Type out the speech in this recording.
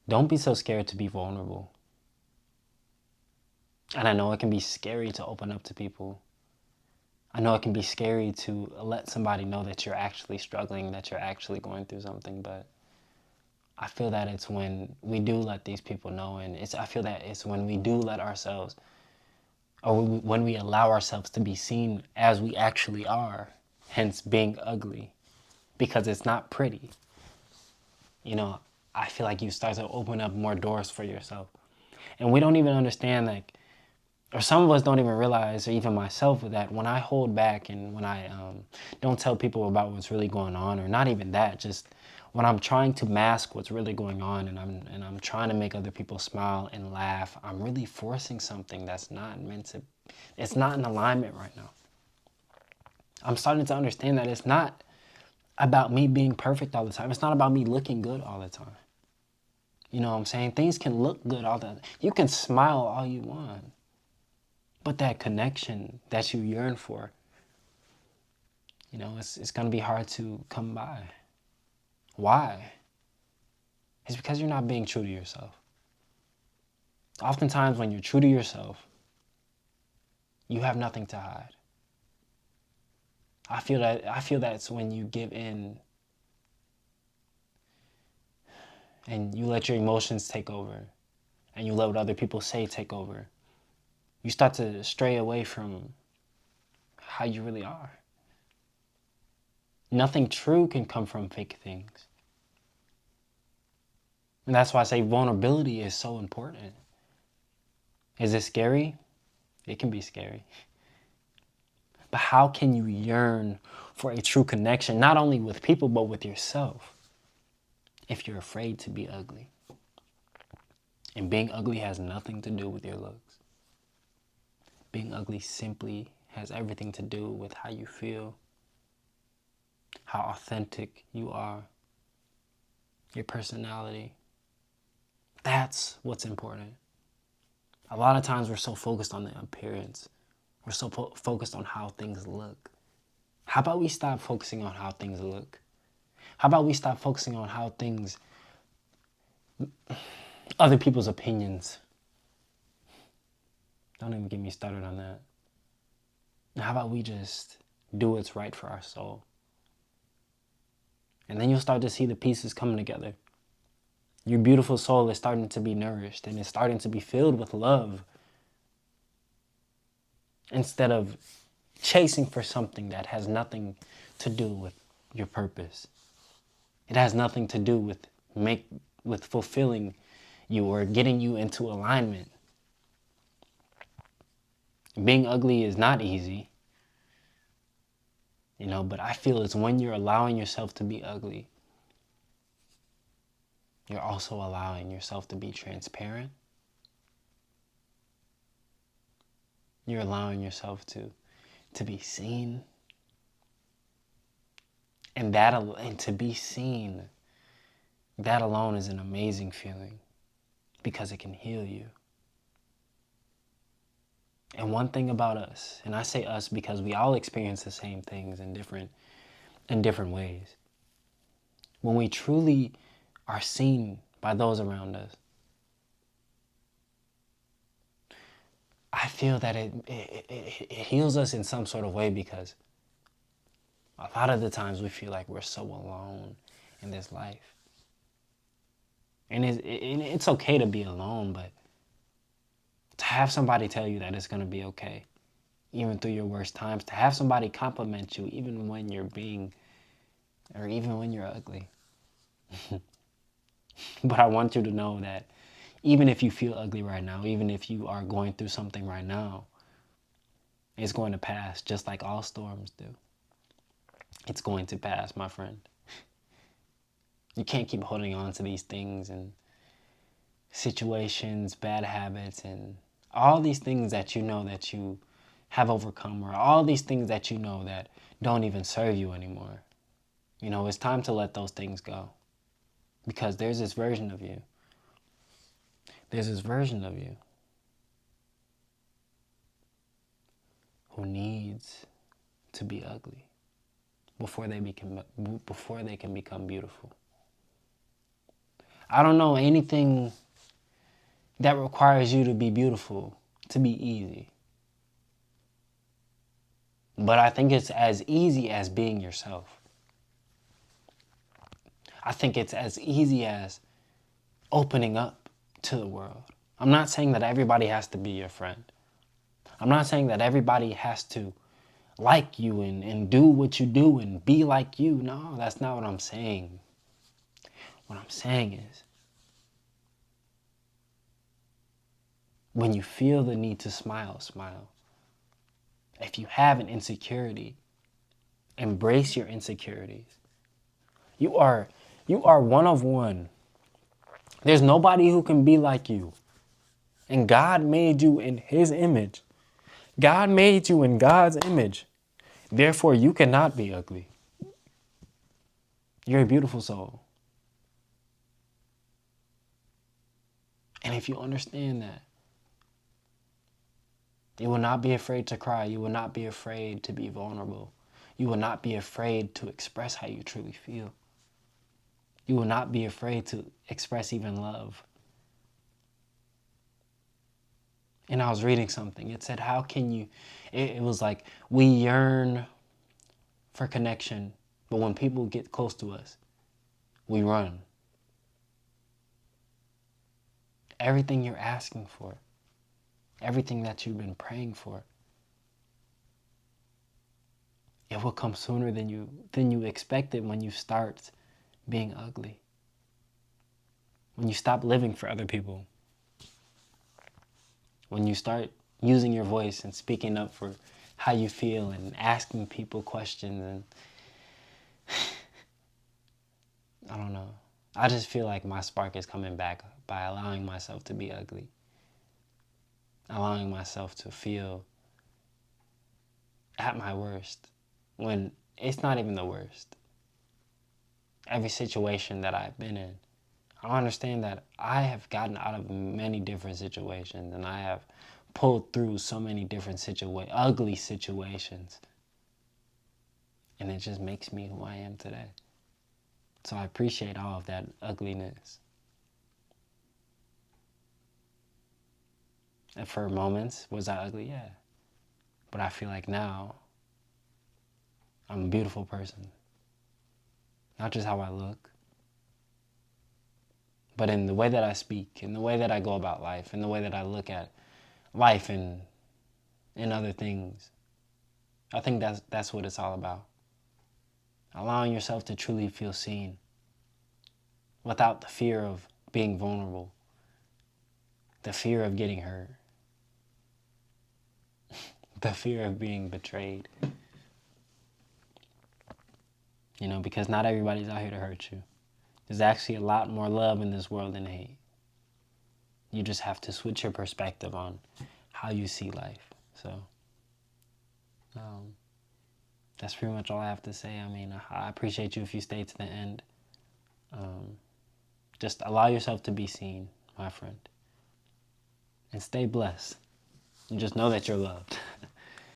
Don't be so scared to be vulnerable. And I know it can be scary to open up to people. I know it can be scary to let somebody know that you're actually struggling, that you're actually going through something, but I feel that it's when we do let these people know, and I feel that it's when we do let ourselves, or when we allow ourselves to be seen as we actually are, hence being ugly, because it's not pretty. You know, I feel like you start to open up more doors for yourself. And we don't even understand, like, or some of us don't even realize, or even myself, that when I hold back and when I don't tell people about what's really going on, or not even that, just when I'm trying to mask what's really going on, and I'm trying to make other people smile and laugh, I'm really forcing something that's not meant to. It's not in alignment right now. I'm starting to understand that it's not about me being perfect all the time. It's not about me looking good all the time. You know what I'm saying? Things can look good all the time. You can smile all you want. But that connection that you yearn for, you know, it's going to be hard to come by. Why? It's because you're not being true to yourself. Oftentimes when you're true to yourself, you have nothing to hide. I feel that's when you give in and you let your emotions take over and you let what other people say take over. You start to stray away from how you really are. Nothing true can come from fake things. And that's why I say vulnerability is so important. Is it scary? It can be scary. But how can you yearn for a true connection, not only with people, but with yourself, if you're afraid to be ugly? And being ugly has nothing to do with your looks. Being ugly simply has everything to do with how you feel, how authentic you are, your personality. That's what's important. A lot of times we're so focused on the appearance. We're so focused on how things look. How about we stop focusing on how things look? How about we stop focusing on how things, other people's opinions? Don't even get me started on that. How about we just do what's right for our soul? And then you'll start to see the pieces coming together. Your beautiful soul is starting to be nourished and it's starting to be filled with love, instead of chasing for something that has nothing to do with your purpose. It has nothing to do with fulfilling you or getting you into alignment. Being ugly is not easy, you know, but I feel it's when you're allowing yourself to be ugly, you're also allowing yourself to be transparent. You're allowing yourself to be seen. And to be seen, that alone is an amazing feeling because it can heal you. And one thing about us, and I say us because we all experience the same things in different ways. When we truly are seen by those around us, I feel that it heals us in some sort of way, because a lot of the times we feel like we're so alone in this life. And it's okay to be alone, but to have somebody tell you that it's going to be okay, even through your worst times, to have somebody compliment you even when you're even when you're ugly. But I want you to know that even if you feel ugly right now, even if you are going through something right now, it's going to pass, just like all storms do. It's going to pass, my friend. You can't keep holding on to these things and situations, bad habits, and all these things that you know that you have overcome, or all these things that you know that don't even serve you anymore. You know, it's time to let those things go, because there's this version of you. There's this version of you who needs to be ugly before they can become beautiful. I don't know anything that requires you to be beautiful to be easy. But I think it's as easy as being yourself. I think it's as easy as opening up to the world. I'm not saying that everybody has to be your friend. I'm not saying that everybody has to like you and do what you do and be like you. No, that's not what I'm saying. What I'm saying is, when you feel the need to smile, smile. If you have an insecurity, embrace your insecurities. You are one of one. There's nobody who can be like you. And God made you in His image. God made you in God's image. Therefore, you cannot be ugly. You're a beautiful soul. And if you understand that, you will not be afraid to cry. You will not be afraid to be vulnerable. You will not be afraid to express how you truly feel. You will not be afraid to express even love. And I was reading something. It said, how can you, it was like, we yearn for connection, but when people get close to us, we run. Everything you're asking for, everything that you've been praying for, it will come sooner than you expected when you start being ugly. When you stop living for other people. When you start using your voice and speaking up for how you feel and asking people questions, and I don't know. I just feel like my spark is coming back by allowing myself to be ugly. Allowing myself to feel at my worst when it's not even the worst. Every situation that I've been in, I understand that I have gotten out of many different situations, and I have pulled through so many different ugly situations. And it just makes me who I am today. So I appreciate all of that ugliness. And for moments, was I ugly? Yeah. But I feel like now, I'm a beautiful person. Not just how I look, but in the way that I speak, in the way that I go about life, in the way that I look at life and other things. I think that's what it's all about. Allowing yourself to truly feel seen without the fear of being vulnerable, the fear of getting hurt, the fear of being betrayed. You know, because not everybody's out here to hurt you. There's actually a lot more love in this world than hate. You just have to switch your perspective on how you see life. So, that's pretty much all I have to say. I mean, I appreciate you if you stay to the end. Just allow yourself to be seen, my friend. And stay blessed. And just know that you're loved.